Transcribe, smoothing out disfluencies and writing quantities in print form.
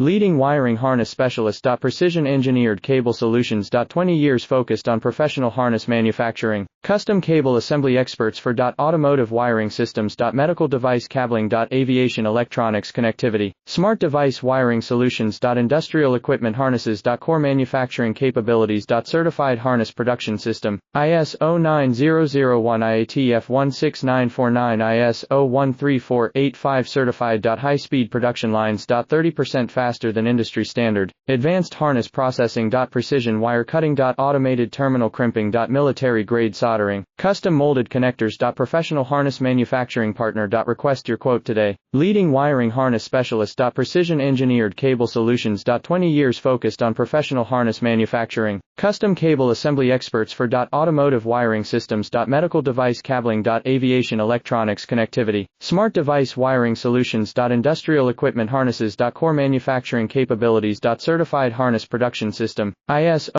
Leading wiring harness specialist. Precision engineered cable solutions. 20 years focused on professional harness manufacturing. Custom cable assembly experts for automotive wiring systems. Medical device cabling. Aviation electronics connectivity. Smart device wiring solutions. Industrial equipment harnesses. Core manufacturing capabilities. Certified harness production system. ISO 9001 IATF 16949 ISO 13485 certified. High speed production lines. 30% faster than industry standard. Advanced harness processing. Precision wire cutting. Automated terminal crimping. Military grade soldering. Custom molded connectors. Professional harness manufacturing partner. Request your quote today. Leading wiring harness specialist. Precision engineered cable solutions. 20 years focused on professional harness manufacturing. Custom cable assembly experts for automotive wiring systems. Medical device cabling. Aviation electronics connectivity. Smart device wiring solutions. Industrial equipment harnesses. Core manufacturing capabilities. Certified harness production system. ISO